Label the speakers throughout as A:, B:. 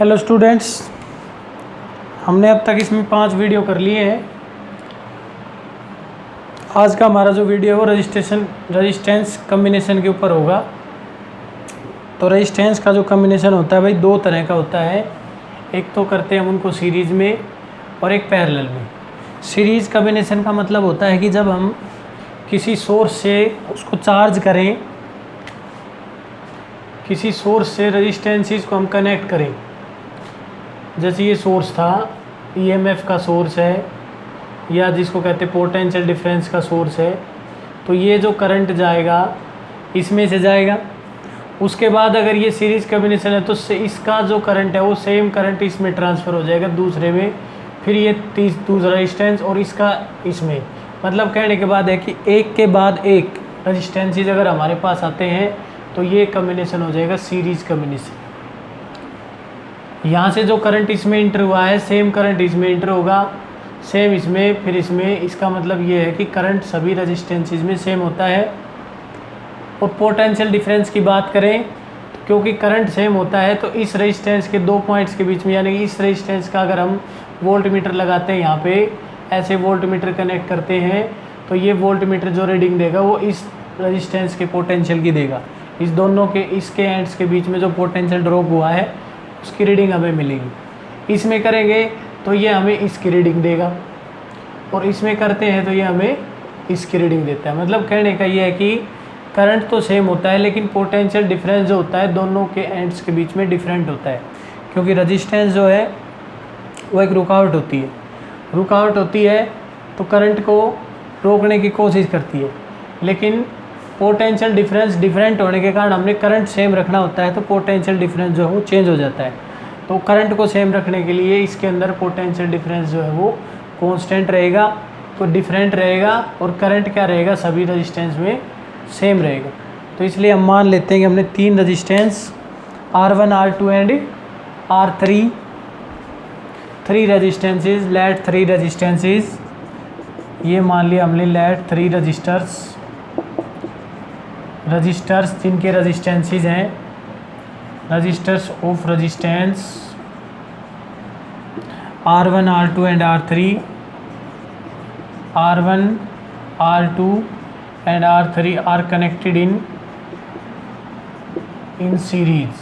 A: Hello students, हमने अब तक इसमें 5 वीडियो कर लिए हैं। आज का हमारा जो वीडियो है वो रजिस्टेंस कम्बिनेशन के ऊपर होगा। तो रजिस्टेंस का जो कम्बिनेशन होता है भाई 2 तरह का होता है। एक तो करते हैं हम उनको सीरीज़ में और एक पैरेलल में। सीरीज़ कम्बिनेशन का मतलब होता है कि जब हम किसी सोर्स से उसको चार्ज करें, किसी सोर्स से रजिस्टेंसेस को हम कनेक्ट करें। जैसे ये सोर्स था, ईएमएफ का सोर्स है या जिसको कहते हैं पोटेंशियल डिफरेंस का सोर्स है, तो ये जो करंट जाएगा इसमें से जाएगा। उसके बाद अगर ये सीरीज़ कॉम्बिनेशन है तो इसका जो करंट है वो सेम करंट इसमें ट्रांसफ़र हो जाएगा दूसरे में, फिर ये दूसरा रजिस्टेंस और इसका इसमें। मतलब कहने के बाद है कि एक के बाद एक रजिस्टेंसेस अगर हमारे पास आते हैं तो ये कॉम्बिनेशन हो जाएगा सीरीज़ कॉम्बिनेशन। यहाँ से जो करंट इसमें इंटर हुआ है सेम करंट इसमें इंटर होगा, सेम इसमें, फिर इसमें। इसका मतलब ये है कि करंट सभी रजिस्टेंसेस में सेम होता है। और पोटेंशियल डिफरेंस की बात करें तो क्योंकि करंट सेम होता है तो इस रेजिस्टेंस के 2 पॉइंट्स के बीच में, यानी कि इस रेजिस्टेंस का अगर हम वोल्ट मीटर लगाते हैं, यहाँ पे ऐसे वोल्ट मीटर कनेक्ट करते हैं तो ये वोल्ट मीटर जो रीडिंग देगा वो इस रजिस्टेंस के पोटेंशियल की देगा। इस दोनों के इसके एंड्स के बीच में जो पोटेंशियल ड्रॉप हुआ है उसकी रीडिंग हमें मिलेगी। इसमें करेंगे तो ये हमें इसकी रीडिंग देगा, और इसमें करते हैं तो ये हमें इसकी रीडिंग देता है। मतलब कहने का ये है कि करंट तो सेम होता है लेकिन पोटेंशियल डिफरेंस जो होता है दोनों के एंड्स के बीच में डिफरेंट होता है, क्योंकि रजिस्टेंस जो है वो एक रुकावट होती है तो करंट को रोकने की कोशिश करती है। लेकिन पोटेंशियल डिफरेंस डिफरेंट होने के कारण हमने करंट सेम रखना होता है तो पोटेंशियल डिफरेंस जो है वो चेंज हो जाता है। तो करंट को सेम रखने के लिए इसके अंदर पोटेंशियल डिफरेंस जो है वो कांस्टेंट रहेगा, तो डिफरेंट रहेगा, और करंट क्या रहेगा, सभी रजिस्टेंस में सेम रहेगा। तो इसलिए हम मान लेते हैं कि हमने 3 resistance R1, R2 and R3, 3 resistances, let 3 resistances, ये मान लिया हमने लेट 3 रजिस्टर्स जिनके रजिस्टेंसेस हैं, resistors of resistance R1, R2 and R3, R1, R2 and R3 are connected in series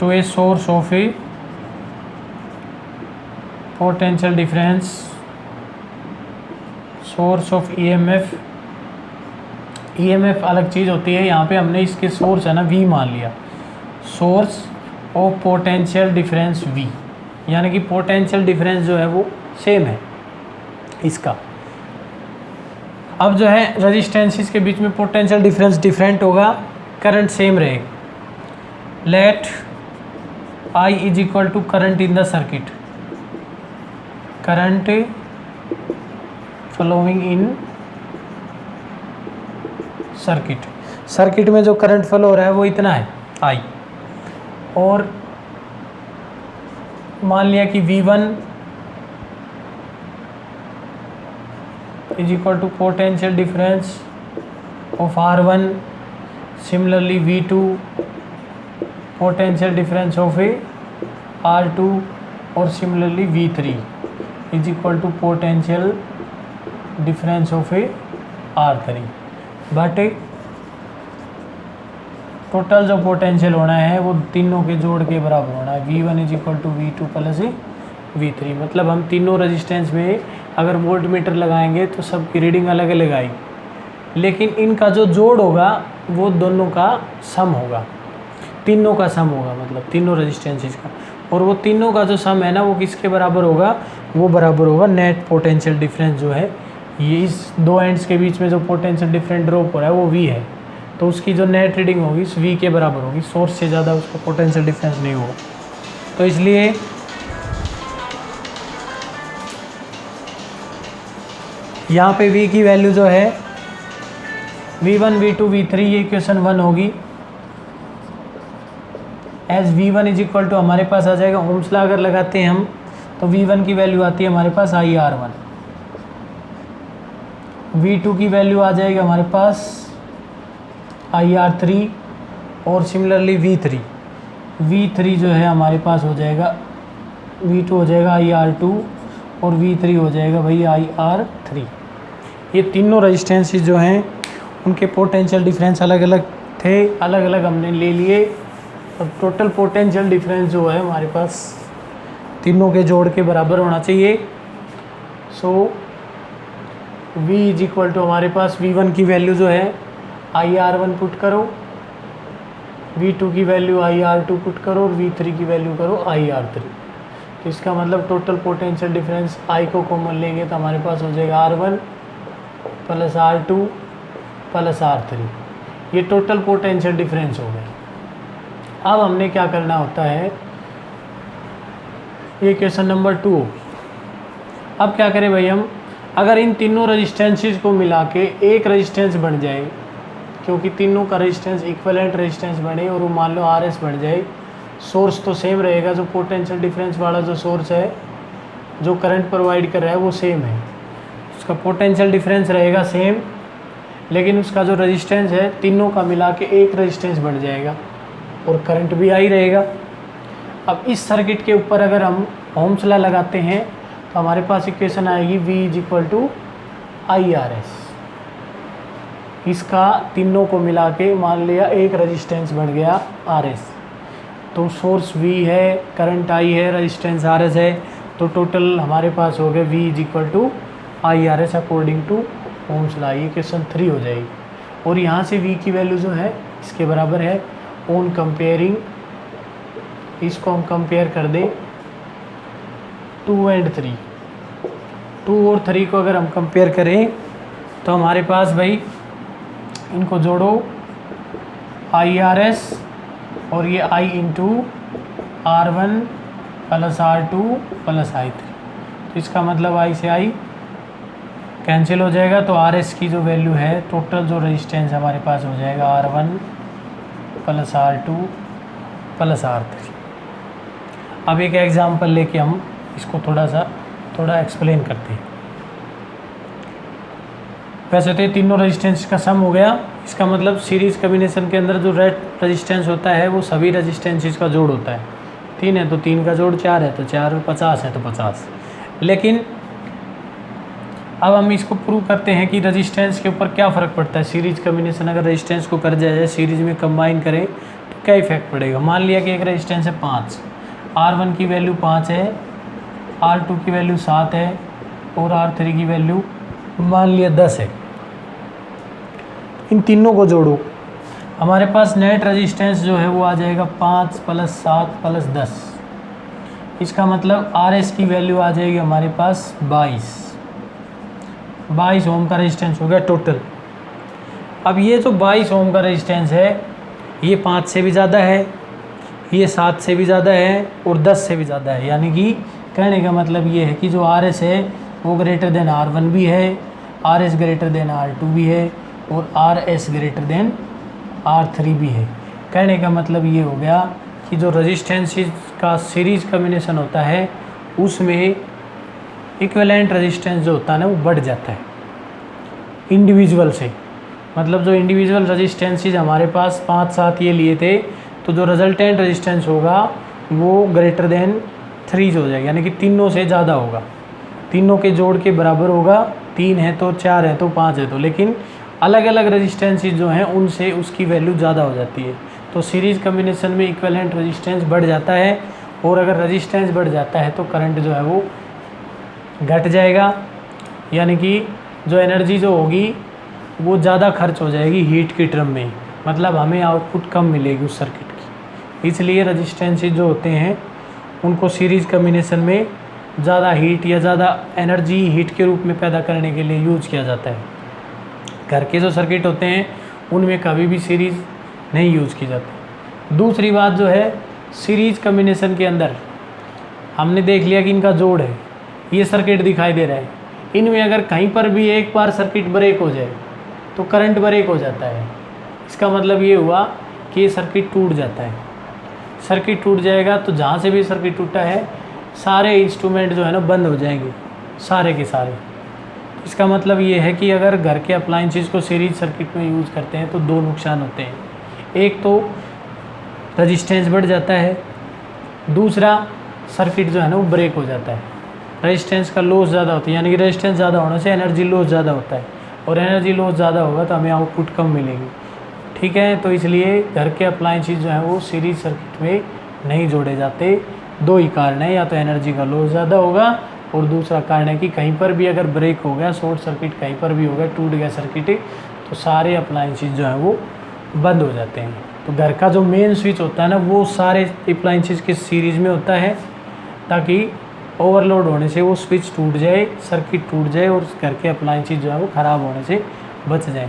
A: to a source of a potential difference, source of EMF अलग चीज़ होती है। यहाँ पे हमने इसके सोर्स है ना V मान लिया, source of potential difference V, यानी कि पोटेंशियल डिफरेंस जो है वो सेम है इसका। अब जो है रजिस्टेंसेस के बीच में पोटेंशियल डिफरेंस डिफरेंट होगा, करंट सेम रहेगा। Let I is equal to current in the circuit, current flowing in circuit में जो करंट फ्लो हो रहा है वो इतना है I, और मान लिया कि V1 is equal to potential difference of R1, similarly V2 potential difference of a R2, और similarly V3 is equal to potential difference of a R3। But total जो पोटेंशियल होना है वो तीनों के जोड़ के बराबर होना है, V1 is equal to V2 plus V3। मतलब हम तीनों रेजिस्टेंस में अगर वोल्ट मीटर लगाएंगे तो सबकी रीडिंग अलग अलग आएगी, लेकिन इनका जो जोड़ होगा वो दोनों का सम होगा, तीनों का सम होगा, मतलब तीनों रेजिस्टेंसेस का। और वो तीनों का जो सम है ना वो किसके बराबर होगा, वो बराबर होगा नेट पोटेंशियल डिफरेंस जो है, ये इस 2 एंड्स के बीच में जो पोटेंशियल डिफरेंस ड्रॉप हो रहा है वो V है, तो उसकी जो नेट रीडिंग होगी इस V के बराबर होगी। सोर्स से ज़्यादा उसका पोटेंशियल डिफरेंस नहीं होगा। तो इसलिए यहाँ पे V की वैल्यू जो है V1, V2, V3, ये इक्वेशन 1 होगी। As V1 is equal to हमारे पास आ जाएगा, ओम्स लॉ अगर लगाते हैं हम तो V1 की वैल्यू आती है हमारे पास IR1, V2 की वैल्यू आ जाएगी हमारे पास IR3, और सिमिलरली V3 जो है हमारे पास हो जाएगा, V2 हो जाएगा IR2 और V3 हो जाएगा भाई IR3। ये तीनों रजिस्टेंसेस जो हैं उनके पोटेंशियल डिफरेंस अलग अलग थे, अलग अलग हमने ले लिए और टोटल पोटेंशियल डिफरेंस जो है हमारे पास तीनों के जोड़ के बराबर होना चाहिए। सो V इज इक्वल टू हमारे पास V1 की वैल्यू जो है IR1 पुट करो, V2 की वैल्यू IR2 पुट करो और V3 की वैल्यू करो IR3। तो इसका मतलब टोटल पोटेंशियल डिफरेंस I को कॉमन लेंगे तो हमारे पास हो जाएगा R1 plus R2 plus R3। ये टोटल पोटेंशियल डिफरेंस हो गया। अब हमने क्या करना होता है, ये क्वेश्चन नंबर 2। अब क्या करें भाई हम, अगर इन तीनों रजिस्टेंसेस को मिला के एक रजिस्टेंस बन जाए, क्योंकि तीनों का रजिस्टेंस इक्विवेलेंट रजिस्टेंस बने और वो मान लो RS बन जाए, सोर्स तो सेम रहेगा, जो पोटेंशियल डिफरेंस वाला जो सोर्स है जो करंट प्रोवाइड कर रहा है वो सेम है, उसका पोटेंशियल डिफरेंस रहेगा सेम, लेकिन उसका जो रेजिस्टेंस है तीनों का मिला के एक रेजिस्टेंस बन जाएगा और करंट भी आई रहेगा। अब इस सर्किट के ऊपर अगर हम ओम्स लॉ लगाते हैं तो हमारे पास इक्वेशन आएगी V is equal to IRS। इसका तीनों को मिला के मान लिया एक रेजिस्टेंस बन गया RS, तो सोर्स V है, करंट I है, रेजिस्टेंस RS है, तो टोटल हमारे पास हो गया V is equal to IRS according to Ohm's law. ये क्वेश्चन 3 हो जाएगी। और यहाँ से V की वैल्यू जो है इसके बराबर है ऑन कंपेयरिंग, इसको हम कंपेयर कर दें 2 और 3, 2 और 3 को अगर हम कंपेयर करें तो हमारे पास भाई इनको जोड़ो IRS और ये I into R1 plus R2 plus I3। तो इसका मतलब I से I कैंसिल हो जाएगा, तो RS की जो वैल्यू है टोटल जो रेजिस्टेंस हमारे पास हो जाएगा R1 plus R2 plus R3। अब एक एग्जांपल लेके हम इसको थोड़ा एक्सप्लेन करते हैं। वैसे तो ये तीनों रेजिस्टेंस का सम हो गया, इसका मतलब सीरीज़ कॉम्बिनेशन के अंदर जो रेजिस्टेंस होता है वो सभी रेजिस्टेंसेस का जोड़ होता है। 3 है तो 3 का जोड़ 4 है तो 4, और 50 है तो 50। लेकिन अब हम इसको प्रूव करते हैं कि रेजिस्टेंस के ऊपर क्या फ़र्क पड़ता है। सीरीज़ कॉम्बिनेशन अगर रेजिस्टेंस को कर जाए, सीरीज़ में कंबाइन करें तो क्या इफेक्ट पड़ेगा। मान लिया कि एक रेजिस्टेंस है 5, R1 की वैल्यू 5 है, R2 की वैल्यू 7 है और R3 की वैल्यू मान लिया 10 है। इन तीनों को जोड़ो, हमारे पास नेट रेजिस्टेंस जो है वो आ जाएगा 5 प्लस 7 प्लस 10। इसका मतलब RS की वैल्यू आ जाएगी हमारे पास 22 ओम का रेजिस्टेंस हो गया टोटल। अब ये जो 22 ओम का रेजिस्टेंस है ये 5 से भी ज़्यादा है, ये 7 से भी ज़्यादा है और 10 से भी ज़्यादा है। यानी कि कहने का मतलब ये है कि जो RS है वो ग्रेटर देन R1 भी है, RS ग्रेटर देन R2 भी है और RS ग्रेटर देन R3 भी है। कहने का मतलब ये हो गया कि जो रेजिस्टेंसेस का सीरीज़ कॉम्बिनेशन होता है उसमें इक्विवेलेंट रेजिस्टेंस जो होता है ना वो बढ़ जाता है इंडिविजुअल से। मतलब जो इंडिविजुअल रेजिस्टेंसेस हमारे पास 5 7 ये लिए थे, तो जो रिजल्टेंट रेजिस्टेंस होगा वो ग्रेटर देन 3 हो जाएगा, यानी कि तीनों से ज़्यादा होगा, तीनों के जोड़ के बराबर होगा। 3 है तो 4 है तो 5 है तो, लेकिन अलग अलग रेजिस्टेंसेस जो हैं उनसे उसकी वैल्यू ज़्यादा हो जाती है। तो सीरीज़ कॉम्बिनेशन में इक्विवेलेंट रेजिस्टेंस बढ़ जाता है, और अगर रेजिस्टेंस बढ़ जाता है तो करंट जो है वो घट जाएगा, यानी कि जो एनर्जी जो होगी वो ज़्यादा खर्च हो जाएगी हीट की टर्म में, मतलब हमें आउटपुट कम मिलेगी उस सर्किट की। इसलिए रेजिस्टेंसेस जो होते हैं उनको सीरीज़ कॉम्बिनेशन में ज़्यादा हीट या ज़्यादा एनर्जी हीट के रूप में पैदा करने के लिए यूज किया जाता है। घर के जो सर्किट होते हैं उनमें कभी भी सीरीज़ नहीं यूज़ की जाती। दूसरी बात जो है, सीरीज़ कॉम्बिनेशन के अंदर हमने देख लिया कि इनका जोड़ है, ये सर्किट दिखाई दे रहा है, इनमें अगर कहीं पर भी एक बार सर्किट ब्रेक हो जाए तो करंट ब्रेक हो जाता है। इसका मतलब ये हुआ कि ये सर्किट टूट जाता है। सर्किट टूट जाएगा तो जहाँ से भी सर्किट टूटा है सारे इंस्ट्रूमेंट जो है ना बंद हो जाएंगे, सारे के सारे। इसका मतलब ये है कि अगर घर के अप्लाइंसेस को सीरीज सर्किट में यूज़ करते हैं तो 2 नुकसान होते हैं। एक तो रजिस्टेंस बढ़ जाता है। दूसरा, सर्किट जो है ना वो ब्रेक हो जाता है, रेजिस्टेंस का लॉस ज़्यादा होता है, यानी कि रेजिस्टेंस ज़्यादा होने से एनर्जी लॉस ज़्यादा होता है, और एनर्जी लॉस ज़्यादा होगा तो हमें आउटपुट कम मिलेगी। ठीक है, तो इसलिए घर के अप्लायंसेस जो हैं वो सीरीज सर्किट में नहीं जोड़े जाते। दो ही कारण है, या तो एनर्जी का लॉस ज़्यादा होगा, और दूसरा कारण है कि कहीं पर भी अगर ब्रेक हो गया, शॉर्ट सर्किट कहीं पर भी हो गया, टूट गया सर्किट, तो सारे अप्लायंसेस जो हैं वो बंद हो जाते हैं। तो घर का जो मेन स्विच होता है ना वो सारे अप्लायंसेस के सीरीज़ में होता है, ताकि ओवरलोड होने से वो स्विच टूट जाए, सर्किट टूट जाए, और घर के अप्लायंसेस जो है वो ख़राब होने से बच जाए।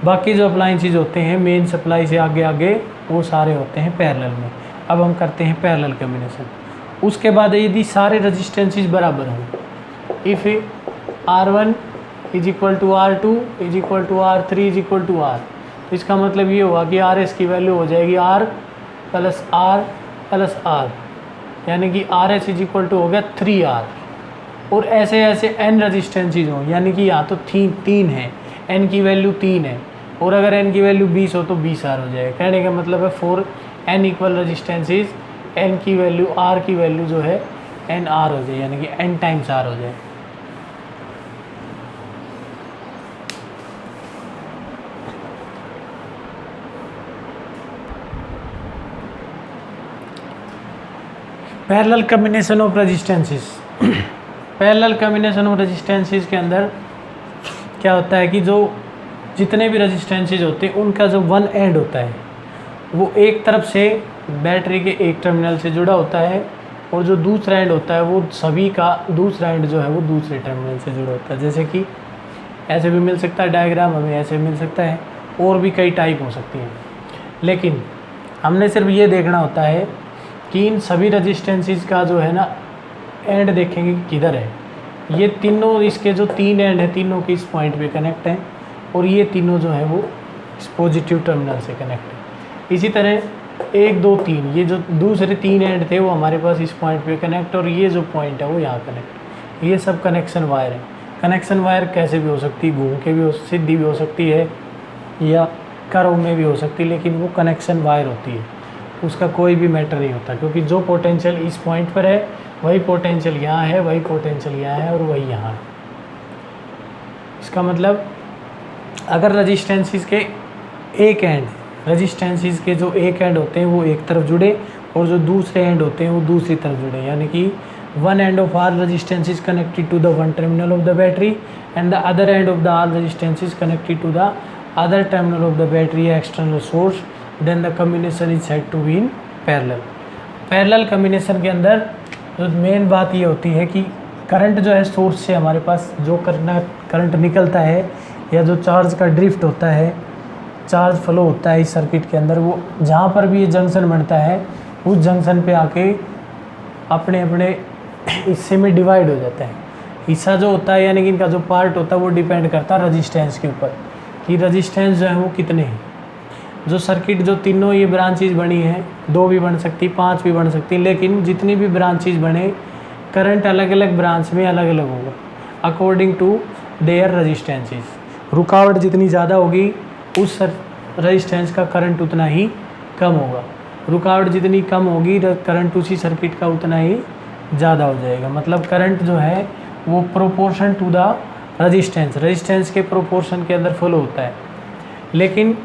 A: बाकी जो अप्लायंसेस होते हैं मेन सप्लाई से आगे आगे, वो सारे होते हैं पैरेलल में। अब हम करते हैं पैरेलल कॉम्बिनेशन। उसके बाद यदि सारे रजिस्टेंसेस बराबर हों, if R1 is equal to R2 is equal to R3 is equal to R, तो इसका मतलब ये हुआ कि RS की वैल्यू हो जाएगी R plus R plus R, यानी कि RS इज इक्वल टू हो गया 3R। और ऐसे ऐसे n रजिस्टेंसेज हों, यानी कि यहाँ तो तीन है, n की वैल्यू 3 है, और अगर n की वैल्यू 20 हो तो 20R हो जाएगा। कहने का मतलब है for n equal resistances n की वैल्यू R की वैल्यू जो है NR हो जाए, यानी कि n टाइम्स R हो जाए। Parallel combination of resistances. Parallel combination of resistances के अंदर क्या होता है कि जो जितने भी रेजिस्टेंसेस होते हैं उनका जो वन एंड होता है वो एक तरफ से बैटरी के एक टर्मिनल से जुड़ा होता है, और जो दूसरा एंड होता है वो सभी का दूसरा एंड जो है वो दूसरे टर्मिनल से जुड़ा होता है। जैसे कि ऐसे भी मिल सकता है डायग्राम, हमें ऐसे मिल सकता है, और भी कई टाइप हो सकती हैं। लेकिन हमने सिर्फ ये देखना होता है कि इन सभी रजिस्टेंसेस का जो है ना एंड देखेंगे कि किधर है। ये तीनों, इसके जो तीन एंड है तीनों के इस पॉइंट पे कनेक्ट हैं, और ये तीनों जो है वो इस पॉजिटिव टर्मिनल से कनेक्ट है। इसी तरह 1 2 3 ये जो दूसरे तीन एंड थे वो हमारे पास इस पॉइंट पे कनेक्ट, और ये जो पॉइंट है वो यहाँ कनेक्ट। ये सब कनेक्शन वायर है। कनेक्शन वायर कैसे भी हो सकती है, घूम के भी सीधी भी हो सकती है, या कर्व में भी हो सकती है, लेकिन वो कनेक्शन वायर होती है, उसका कोई भी मैटर नहीं होता, क्योंकि जो पोटेंशियल इस पॉइंट पर है वही पोटेंशियल यहाँ है, वही पोटेंशियल यहाँ है, और वही यहाँ है। इसका मतलब अगर रजिस्टेंसेस के एक एंड, रजिस्टेंसेस के जो एक एंड होते हैं वो एक तरफ जुड़े, और जो दूसरे एंड होते हैं वो दूसरी तरफ जुड़े, यानी कि one end of all resistances connected to the one terminal of the battery, and the other end of the all resistances connected to the other terminal of the battery external source, then the combination is said to be in parallel. Parallel combination के अंदर जो main बात ये होती है कि current जो है सोर्स से हमारे पास जो करंट निकलता है, या जो चार्ज का ड्रिफ्ट होता है, चार्ज फ्लो होता है इस सर्किट के अंदर, वो जहाँ पर भी ये जंक्शन बनता है उस जंक्शन पे आके अपने अपने हिस्से में डिवाइड हो जाता है। हिस्सा जो होता है यानी कि इनका जो पार्ट होता है वो डिपेंड करता है रजिस्टेंस के ऊपर, कि रजिस्टेंस जो है वो कितने हैं। जो सर्किट जो तीनों ये ब्रांचेज बनी हैं, 2 भी बन सकती, 5 भी बन सकती, लेकिन जितनी भी ब्रांचेज बने करंट अलग अलग ब्रांच में अलग अलग होगा अकॉर्डिंग टू देयर रजिस्टेंसेस। रुकावट जितनी ज़्यादा होगी उस रजिस्टेंस का करंट उतना ही कम होगा, रुकावट जितनी कम होगी करंट उसी सर्किट का उतना ही ज़्यादा हो जाएगा। मतलब करंट जो है वो प्रोपोर्शन टू द रजिस्टेंस के प्रोपोर्शन के अंदर फ्लो होता है, लेकिन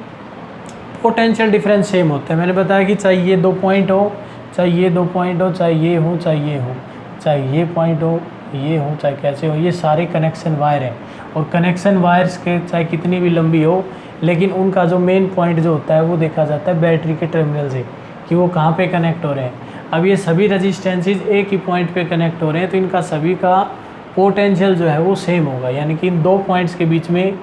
A: पोटेंशियल डिफरेंस सेम होता है। मैंने बताया कि चाहे ये 2 पॉइंट हो, चाहे ये 2 पॉइंट हो, चाहे ये हो, चाहे ये हो, चाहे ये पॉइंट हो, ये हो, चाहे कैसे हो, ये सारे कनेक्शन वायर हैं। और कनेक्शन वायर्स के चाहे कितनी भी लंबी हो, लेकिन उनका जो मेन पॉइंट जो होता है वो देखा जाता है बैटरी के टर्मिनल से कि वो कहाँ पे कनेक्ट हो रहे हैं। अब ये सभी रजिस्टेंसेज एक ही पॉइंट पे कनेक्ट हो रहे हैं, तो इनका सभी का पोटेंशियल जो है वो सेम होगा, यानी कि इन 2 पॉइंट्स के बीच में,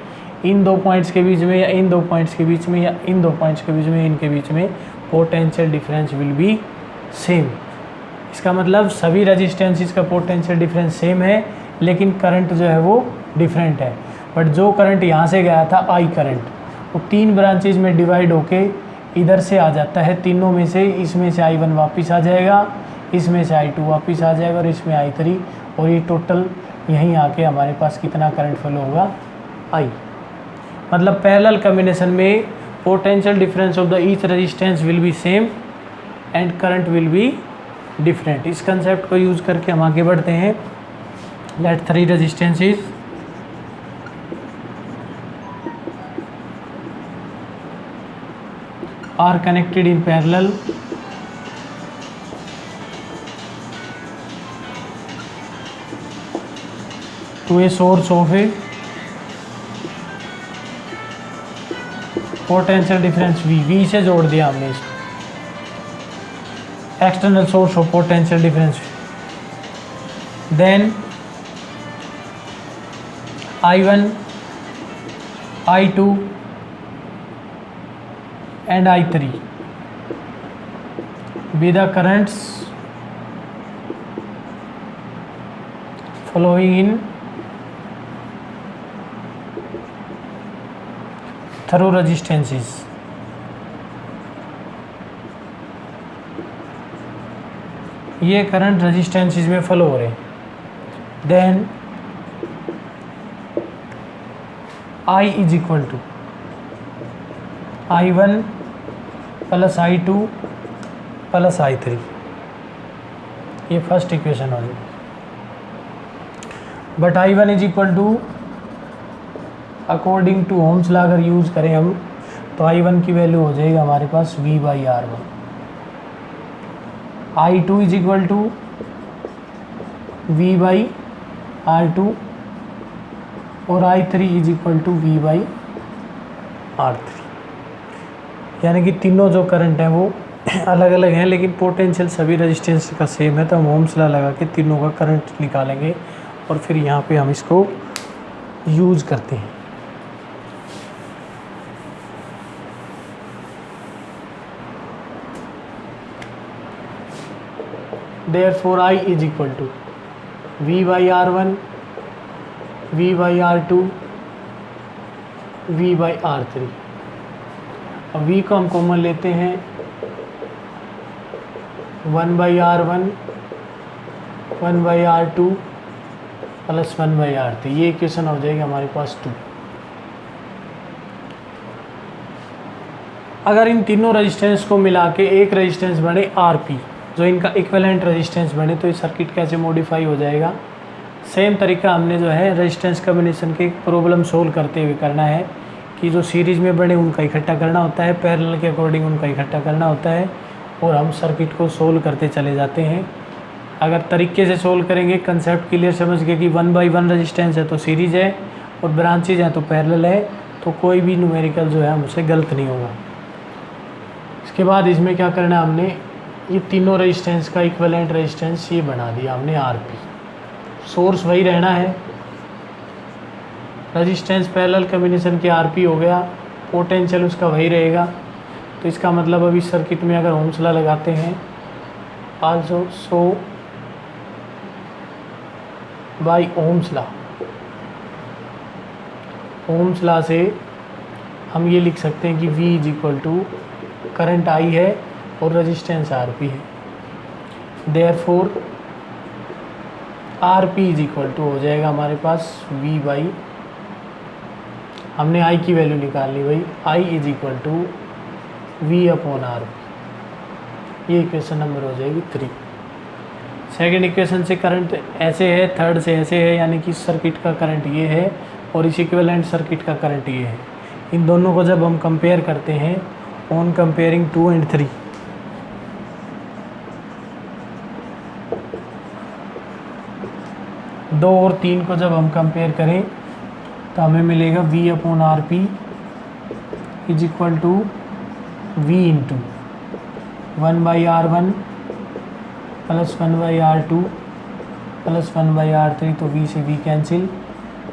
A: इन 2 पॉइंट्स के बीच में, या इन 2 पॉइंट्स के बीच में, या इन 2 पॉइंट्स के बीच में, इनके बीच में potential difference will be same. इसका मतलब सभी रजिस्टेंसेज का पोटेंशियल डिफरेंस सेम है, लेकिन करंट जो है वो डिफरेंट है। बट जो करंट यहाँ से गया था आई करंट, वो 3 ब्रांचेज में डिवाइड होके इधर से आ जाता है, तीनों में से, इसमें से I1 वापस आ जाएगा, इसमें से I2 वापस आ जाएगा, और इसमें I3, और ये टोटल यहीं आके हमारे पास कितना करंट फ्लो होगा I। मतलब पैरेलल कॉम्बिनेशन में potential difference of the each resistance will be same, and current will be different. इस कंसेप्ट को यूज़ करके हम आगे बढ़ते हैं। Let 3 resistances are connected in parallel to a source of a potential difference V से जोड़ दिया हमने इसको, external source of potential difference. Then I1, I2 and I3 be the currents flowing in through resistances। ये current resistances में flow हो रहे हैं। Then I is equal to I1 plus I2 plus I3, ये फर्स्ट इक्वेशन हो जाएगी। But I1 is equal to, according to Ohm's law अगर use करें हम, तो I1 की वैल्यू हो जाएगी हमारे पास V/R1। I2 is equal to V/R2 और I3 is equal to V/R3। यानी कि तीनों जो करंट हैं वो अलग अलग हैं, लेकिन पोटेंशियल सभी रेजिस्टेंस का सेम है। तो हम ओम्स लॉ लगा के तीनों का करंट निकालेंगे और फिर यहाँ पे हम इसको यूज़ करते हैं। Therefore I is equal to V/R1, V/R2, V/R3। अब V को हम कॉमन लेते हैं, 1/R1, 1/R2 प्लस 1/R3। ये इक्वेशन हो जाएगी हमारे पास 2। अगर इन तीनों रेजिस्टेंस को मिला के एक रेजिस्टेंस बने RP, जो इनका इक्विवेलेंट रेजिस्टेंस बने, तो ये सर्किट कैसे मॉडिफाई हो जाएगा। सेम तरीका हमने जो है रेजिस्टेंस कम्बिनेशन के प्रॉब्लम सोल्व करते हुए करना है कि जो सीरीज़ में बने उनका इकट्ठा करना होता है, पैरेलल के अकॉर्डिंग उनका इकट्ठा करना होता है, और हम सर्किट को सोल्व करते चले जाते हैं। अगर तरीके से सोल्व करेंगे, कंसेप्ट क्लियर समझ के कि 1/1 रेजिस्टेंस है तो सीरीज़ है और ब्रांचेज हैं तो पैरेलल है, तो कोई भी न्यूमेरिकल जो है हमसे गलत नहीं होगा। इसके बाद इसमें क्या करना है, हमने ये तीनों रेजिस्टेंस का इक्विवेलेंट रेजिस्टेंस ये बना दिया हमने RP। सोर्स वही रहना है, रेजिस्टेंस पैरेलल कम्बिनेशन के RP हो गया, पोटेंशियल उसका वही रहेगा। तो इसका मतलब अब इस सर्किट में अगर ओम्स लॉ लगाते हैं, also so by Ohm's law, Ohm's law से हम ये लिख सकते हैं कि V is equal to current I है और रेजिस्टेंस RP है। Therefore RP is equal to हो जाएगा हमारे पास V/, हमने I की वैल्यू निकाल ली भाई, I is equal to V/RP। ये इक्वेशन नंबर हो जाएगी 3। सेकेंड इक्वेशन से करंट ऐसे है, थर्ड से ऐसे है, यानी कि सर्किट का करंट ये है और इस इक्विवेलेंट सर्किट का करंट ये है। इन दोनों को जब हम कंपेयर करते हैं, ऑन कंपेयरिंग 2 and 3, दो और 3 को जब हम कंपेयर करें तो हमें मिलेगा V/RP is equal to V into 1/R1 plus 1/R2 plus 1/R3। तो V से V कैंसिल,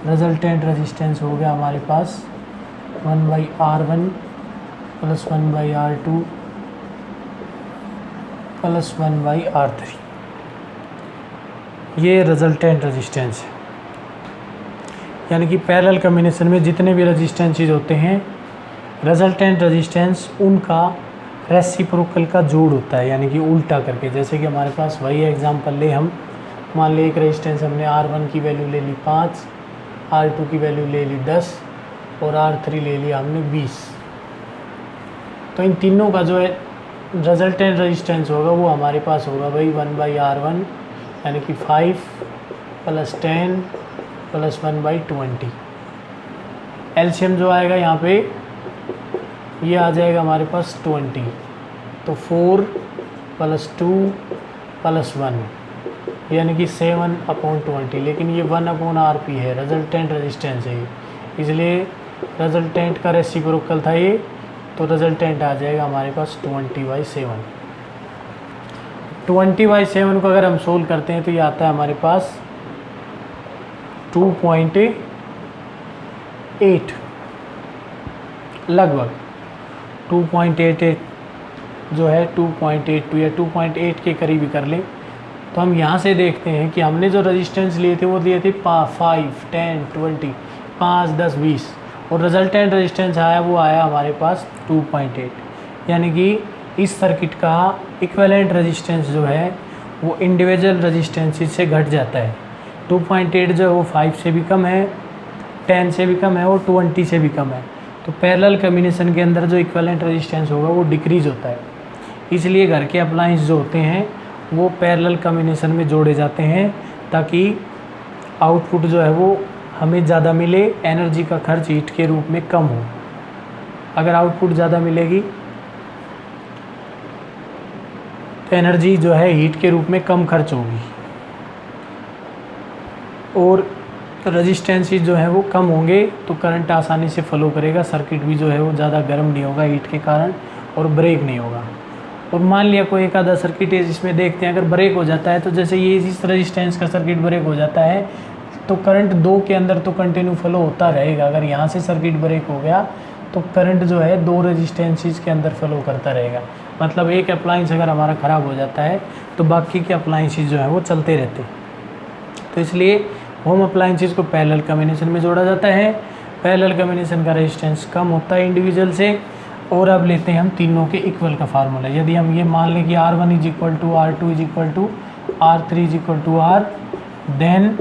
A: रिजल्टेंट रेजिस्टेंस हो गया हमारे पास 1/R1 plus 1/R2 plus 1/R3। ये रिजल्टेंट रेजिस्टेंस है। यानी कि पैरेलल कम्बिनेशन में जितने भी रेजिस्टेंसेस होते हैं, रिजल्टेंट रेजिस्टेंस उनका रेसिप्रोकल का जोड़ होता है, यानी कि उल्टा करके। जैसे कि हमारे पास वही एग्जांपल ले हम, मान ली एक रेजिस्टेंस हमने R1 की वैल्यू ले ली 5, R2 की वैल्यू ले ली 10 और R3 ले लिया हमने 20। तो इन तीनों का जो है रिजल्टेंट रेजिस्टेंस होगा वो हमारे पास होगा भाई 1/R1 यानी कि 5 + 10 + 1/20। एलसीएम जो आएगा यहाँ पे ये आ जाएगा हमारे पास 20, तो 4 + 2 + 1 यानी कि 7/20, लेकिन ये 1/RP है, रिजल्टेंट रेजिस्टेंस है ये, इसलिए रिजल्टेंट का रेसिप्रोकल था ये, तो रिजल्टेंट आ जाएगा हमारे पास 20/7। 20/7 को अगर हम सोल्व करते हैं तो ये आता है हमारे पास 2.8, लगभग 2.88 जो है 2.82 या 2.8 के करीब ही कर लें। तो हम यहाँ से देखते हैं कि हमने जो रेजिस्टेंस लिए थे वो लिए थे 5, 10, 20, 5, 10, 20, और रिजल्टेंट रेजिस्टेंस आया वो आया हमारे पास 2.8, यानी कि इस सर्किट का इक्विवेलेंट रेजिस्टेंस जो है वो इंडिविजुअल रेजिस्टेंसेस से घट जाता है। 2.8 जो है वो 5 से भी कम है, 10 से भी कम है और 20 से भी कम है। तो पैरेलल कॉम्बिनेशन के अंदर जो इक्विवेलेंट रेजिस्टेंस होगा वो डिक्रीज़ होता है, इसलिए घर के अप्लायंस जो होते हैं वो पैरेलल कॉम्बिनेशन में जोड़े जाते हैं ताकि आउटपुट जो है वो हमें ज़्यादा मिले, एनर्जी का खर्च हीट के रूप में कम हो। अगर आउटपुट ज़्यादा मिलेगी तो एनर्जी जो है हीट के रूप में कम खर्च होगी, और रेजिस्टेंसेस जो है वो कम होंगे तो करंट आसानी से फ्लो करेगा, सर्किट भी जो है वो ज़्यादा गर्म नहीं होगा हीट के कारण और ब्रेक नहीं होगा। और मान लिया कोई एक आधा सर्किट है जिसमें देखते हैं अगर ब्रेक हो जाता है, तो जैसे ये इस रेजिस्टेंस का सर्किट ब्रेक हो जाता है तो करंट 2 के अंदर तो कंटिन्यू फ्लो होता रहेगा। अगर यहाँ से सर्किट ब्रेक हो गया तो करंट जो है 2 रेजिस्टेंसेस के अंदर फ्लो करता रहेगा। मतलब एक अप्लायंस अगर हमारा ख़राब हो जाता है तो बाकी के अप्लायंसेस जो है वो चलते रहते हैं। तो इसलिए होम अप्लायंसेस को पैरेलल कॉम्बिनेशन में जोड़ा जाता है। पैरेलल कॉम्बिनेशन का रेजिस्टेंस कम होता है इंडिविजुअल से। और अब लेते हैं हम तीनों के इक्वल का फार्मूला। यदि हम ये मान लें कि R1 = R2 = R3 = R, then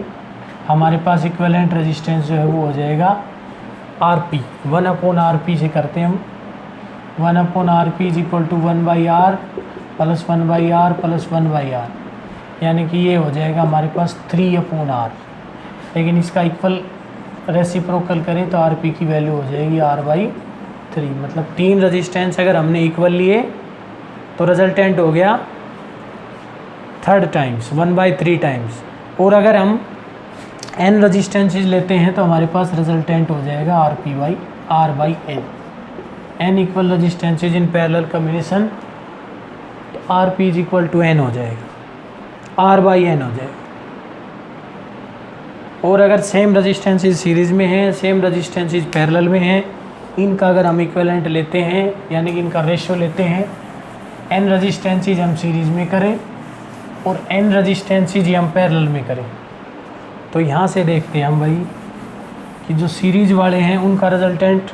A: हमारे पास इक्विवेलेंट रेजिस्टेंस जो है वो हो जाएगा RP। 1/RP से करते हैं हम, 1/RP = 1/R + 1/R + 1/R, यानी कि ये हो जाएगा हमारे पास 3/R। लेकिन इसका इक्वल रेसिप्रोकल करें तो RP की वैल्यू हो जाएगी R/3। मतलब 3 रेजिस्टेंस अगर हमने इक्वल लिए तो रिजल्टेंट हो गया 3rd टाइम्स 1/3 टाइम्स। और अगर हम n रेजिस्टेंसेस लेते हैं तो हमारे पास रिजल्टेंट हो जाएगा R/n। n equal resistances in parallel combination, तो RP = n हो जाएगा, R/n हो जाएगा। और अगर सेम रेजिस्टेंसेस सीरीज़ में हैं, सेम रेजिस्टेंसेस पैरेलल में हैं, इनका अगर हम इक्विवेलेंट लेते हैं यानी कि इनका रेशियो लेते हैं, n रेजिस्टेंसेस हम सीरीज़ में करें और n रेजिस्टेंसेस हम पैरेलल में करें, तो यहाँ से देखते हैं हम भाई कि जो सीरीज़ वाले हैं उनका रिजल्टेंट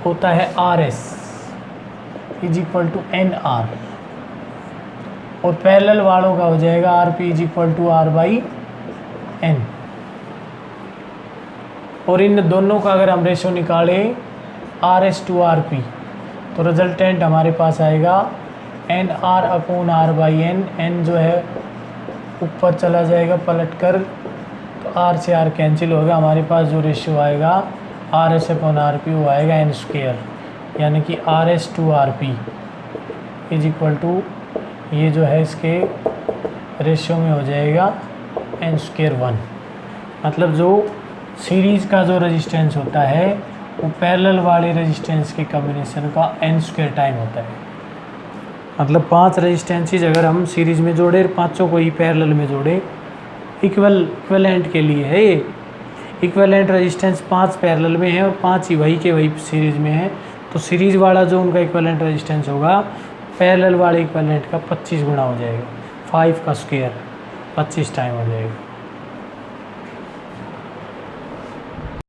A: होता है RS = NR, और पैरेलल वालों का हो जाएगा RP = R/n। और इन दोनों का अगर हम रेशो निकालें RS/RP तो रिजल्टेंट हमारे पास आएगा NR/R/n। n जो है ऊपर चला जाएगा पलट कर, तो R से R कैंसिल होगा, हमारे पास जो रेशियो आएगा RS/RP वो आएगा n², यानी कि RS/RP = ये जो है इसके रेशियो में हो जाएगा n²1। मतलब जो सीरीज़ का जो रेजिस्टेंस होता है वो पैरेलल वाले रेजिस्टेंस के कॉम्बिनेशन का n² टाइम होता है। मतलब 5 रेजिस्टेंसेस अगर हम सीरीज़ में जोड़े, पाँचों को ही पैरेलल में जोड़े, इक्विवेलेंट के लिए है ये। इक्विवेलेंट रेजिस्टेंस 5 पैरेलल में है और 5 ही वही के वही सीरीज़ में है, तो सीरीज़ वाला जो उनका इक्विवेलेंट रेजिस्टेंस होगा पैरेलल वाले इक्विवेलेंट का 25 गुना हो जाएगा, 5 का स्क्वायर 25 टाइम हो जाएगा।